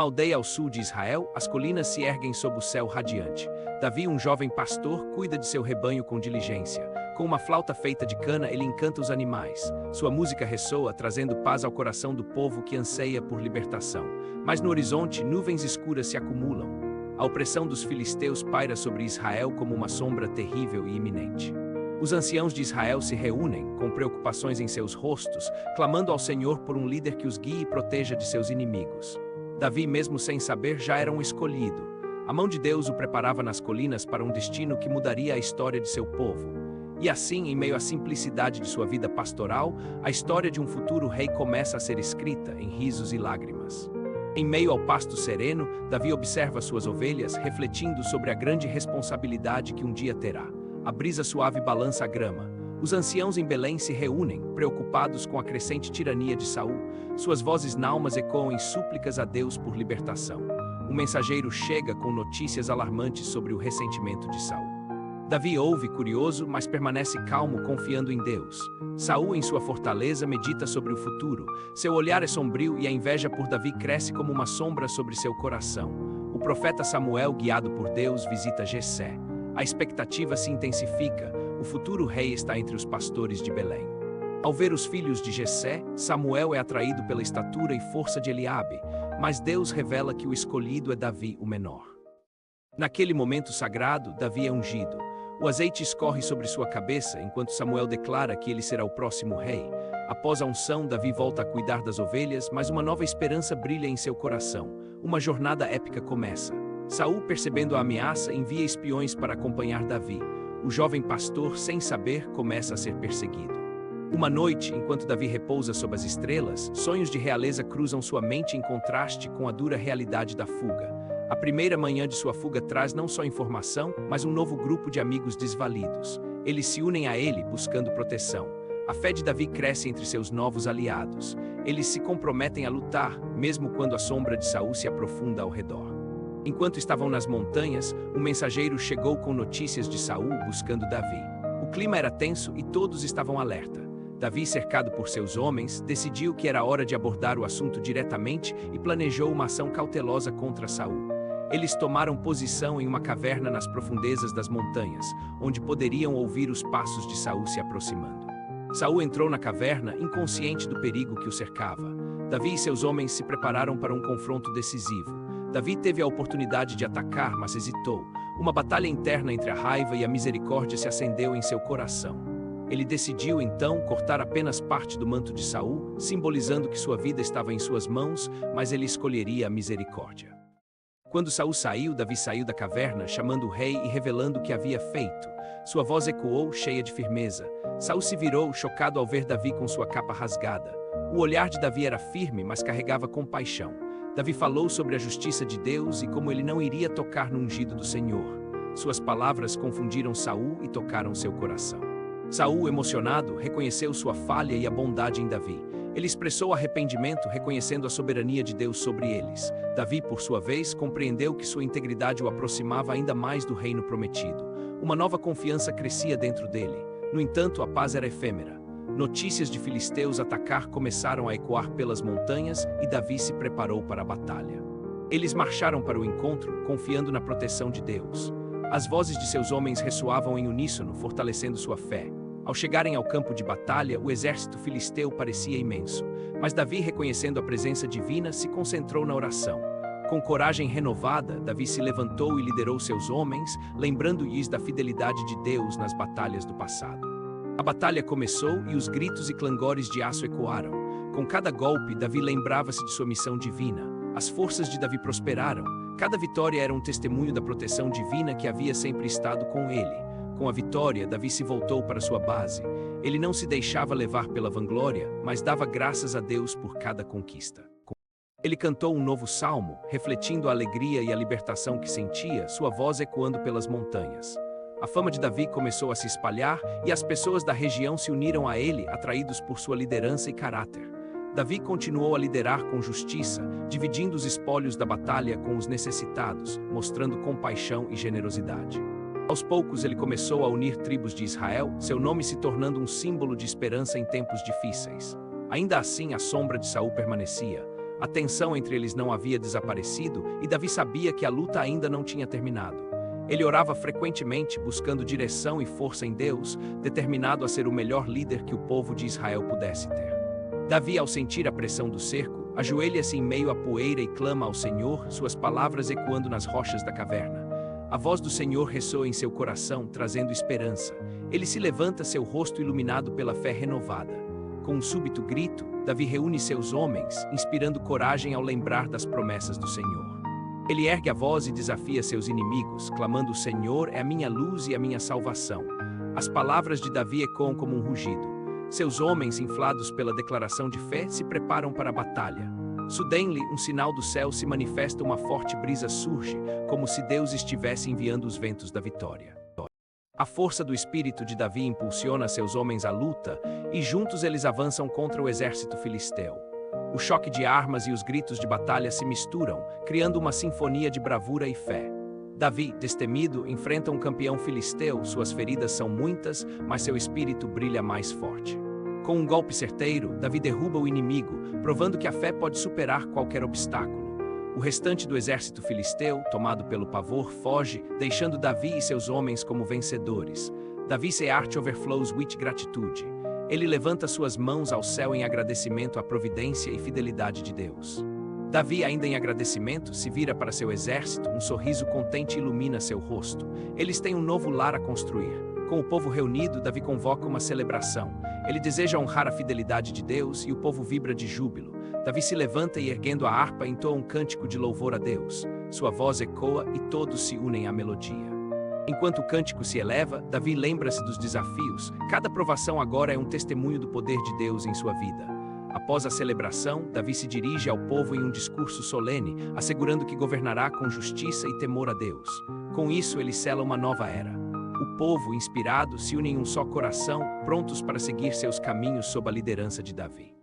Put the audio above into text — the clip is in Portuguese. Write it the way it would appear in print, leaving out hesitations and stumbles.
Numa aldeia ao sul de Israel, as colinas se erguem sob o céu radiante. Davi, um jovem pastor, cuida de seu rebanho com diligência. Com uma flauta feita de cana, ele encanta os animais. Sua música ressoa, trazendo paz ao coração do povo que anseia por libertação. Mas no horizonte, nuvens escuras se acumulam. A opressão dos filisteus paira sobre Israel como uma sombra terrível e iminente. Os anciãos de Israel se reúnem, com preocupações em seus rostos, clamando ao Senhor por um líder que os guie e proteja de seus inimigos. Davi, mesmo sem saber, já era um escolhido. A mão de Deus o preparava nas colinas para um destino que mudaria a história de seu povo. E assim, em meio à simplicidade de sua vida pastoral, a história de um futuro rei começa a ser escrita em risos e lágrimas. Em meio ao pasto sereno, Davi observa suas ovelhas, refletindo sobre a grande responsabilidade que um dia terá. A brisa suave balança a grama. Os anciãos em Belém se reúnem, preocupados com a crescente tirania de Saul. Suas vozes nalmas ecoam em súplicas a Deus por libertação. Um mensageiro chega com notícias alarmantes sobre o ressentimento de Saul. Davi ouve, curioso, mas permanece calmo, confiando em Deus. Saul, em sua fortaleza, medita sobre o futuro. Seu olhar é sombrio e a inveja por Davi cresce como uma sombra sobre seu coração. O profeta Samuel, guiado por Deus, visita Jessé. A expectativa se intensifica. O futuro rei está entre os pastores de Belém. Ao ver os filhos de Jessé, Samuel é atraído pela estatura e força de Eliabe, mas Deus revela que o escolhido é Davi, o menor. Naquele momento sagrado, Davi é ungido. O azeite escorre sobre sua cabeça, enquanto Samuel declara que ele será o próximo rei. Após a unção, Davi volta a cuidar das ovelhas, mas uma nova esperança brilha em seu coração. Uma jornada épica começa. Saul, percebendo a ameaça, envia espiões para acompanhar Davi. O jovem pastor, sem saber, começa a ser perseguido. Uma noite, enquanto Davi repousa sob as estrelas, sonhos de realeza cruzam sua mente em contraste com a dura realidade da fuga. A primeira manhã de sua fuga traz não só informação, mas um novo grupo de amigos desvalidos. Eles se unem a ele, buscando proteção. A fé de Davi cresce entre seus novos aliados. Eles se comprometem a lutar, mesmo quando a sombra de Saul se aprofunda ao redor. Enquanto estavam nas montanhas, um mensageiro chegou com notícias de Saul buscando Davi. O clima era tenso e todos estavam alerta. Davi, cercado por seus homens, decidiu que era hora de abordar o assunto diretamente e planejou uma ação cautelosa contra Saul. Eles tomaram posição em uma caverna nas profundezas das montanhas, onde poderiam ouvir os passos de Saul se aproximando. Saul entrou na caverna, inconsciente do perigo que o cercava. Davi e seus homens se prepararam para um confronto decisivo. Davi teve a oportunidade de atacar, mas hesitou. Uma batalha interna entre a raiva e a misericórdia se acendeu em seu coração. Ele decidiu, então, cortar apenas parte do manto de Saul, simbolizando que sua vida estava em suas mãos, mas ele escolheria a misericórdia. Quando Saul saiu, Davi saiu da caverna, chamando o rei e revelando o que havia feito. Sua voz ecoou, cheia de firmeza. Saul se virou, chocado ao ver Davi com sua capa rasgada. O olhar de Davi era firme, mas carregava compaixão. Davi falou sobre a justiça de Deus e como ele não iria tocar no ungido do Senhor. Suas palavras confundiram Saul e tocaram seu coração. Saul, emocionado, reconheceu sua falha e a bondade em Davi. Ele expressou arrependimento, reconhecendo a soberania de Deus sobre eles. Davi, por sua vez, compreendeu que sua integridade o aproximava ainda mais do reino prometido. Uma nova confiança crescia dentro dele. No entanto, a paz era efêmera. Notícias de filisteus atacar começaram a ecoar pelas montanhas e Davi se preparou para a batalha. Eles marcharam para o encontro, confiando na proteção de Deus. As vozes de seus homens ressoavam em uníssono, fortalecendo sua fé. Ao chegarem ao campo de batalha, o exército filisteu parecia imenso, mas Davi, reconhecendo a presença divina, se concentrou na oração. Com coragem renovada, Davi se levantou e liderou seus homens, lembrando-lhes da fidelidade de Deus nas batalhas do passado. A batalha começou e os gritos e clangores de aço ecoaram. Com cada golpe, Davi lembrava-se de sua missão divina. As forças de Davi prosperaram. Cada vitória era um testemunho da proteção divina que havia sempre estado com ele. Com a vitória, Davi se voltou para sua base. Ele não se deixava levar pela vanglória, mas dava graças a Deus por cada conquista. Ele cantou um novo salmo, refletindo a alegria e a libertação que sentia, sua voz ecoando pelas montanhas. A fama de Davi começou a se espalhar e as pessoas da região se uniram a ele, atraídos por sua liderança e caráter. Davi continuou a liderar com justiça, dividindo os espólios da batalha com os necessitados, mostrando compaixão e generosidade. Aos poucos ele começou a unir tribos de Israel, seu nome se tornando um símbolo de esperança em tempos difíceis. Ainda assim, a sombra de Saul permanecia. A tensão entre eles não havia desaparecido e Davi sabia que a luta ainda não tinha terminado. Ele orava frequentemente, buscando direção e força em Deus, determinado a ser o melhor líder que o povo de Israel pudesse ter. Davi, ao sentir a pressão do cerco, ajoelha-se em meio à poeira e clama ao Senhor, suas palavras ecoando nas rochas da caverna. A voz do Senhor ressoa em seu coração, trazendo esperança. Ele se levanta, seu rosto iluminado pela fé renovada. Com um súbito grito, Davi reúne seus homens, inspirando coragem ao lembrar das promessas do Senhor. Ele ergue a voz e desafia seus inimigos, clamando: "O Senhor é a minha luz e a minha salvação." As palavras de Davi ecoam como um rugido. Seus homens, inflados pela declaração de fé, se preparam para a batalha. Sudenle, um sinal do céu, se manifesta, uma forte brisa surge, como se Deus estivesse enviando os ventos da vitória. A força do espírito de Davi impulsiona seus homens à luta, e juntos eles avançam contra o exército filisteu. O choque de armas e os gritos de batalha se misturam, criando uma sinfonia de bravura e fé. Davi, destemido, enfrenta um campeão filisteu, suas feridas são muitas, mas seu espírito brilha mais forte. Com um golpe certeiro, Davi derruba o inimigo, provando que a fé pode superar qualquer obstáculo. O restante do exército filisteu, tomado pelo pavor, foge, deixando Davi e seus homens como vencedores. Davi's heart overflows with gratitude. Ele levanta suas mãos ao céu em agradecimento à providência e fidelidade de Deus. Davi, ainda em agradecimento, se vira para seu exército, um sorriso contente ilumina seu rosto. Eles têm um novo lar a construir. Com o povo reunido, Davi convoca uma celebração. Ele deseja honrar a fidelidade de Deus e o povo vibra de júbilo. Davi se levanta e, erguendo a harpa, entoa um cântico de louvor a Deus. Sua voz ecoa e todos se unem à melodia. Enquanto o cântico se eleva, Davi lembra-se dos desafios. Cada provação agora é um testemunho do poder de Deus em sua vida. Após a celebração, Davi se dirige ao povo em um discurso solene, assegurando que governará com justiça e temor a Deus. Com isso, ele sela uma nova era. O povo, inspirado, se une em um só coração, prontos para seguir seus caminhos sob a liderança de Davi.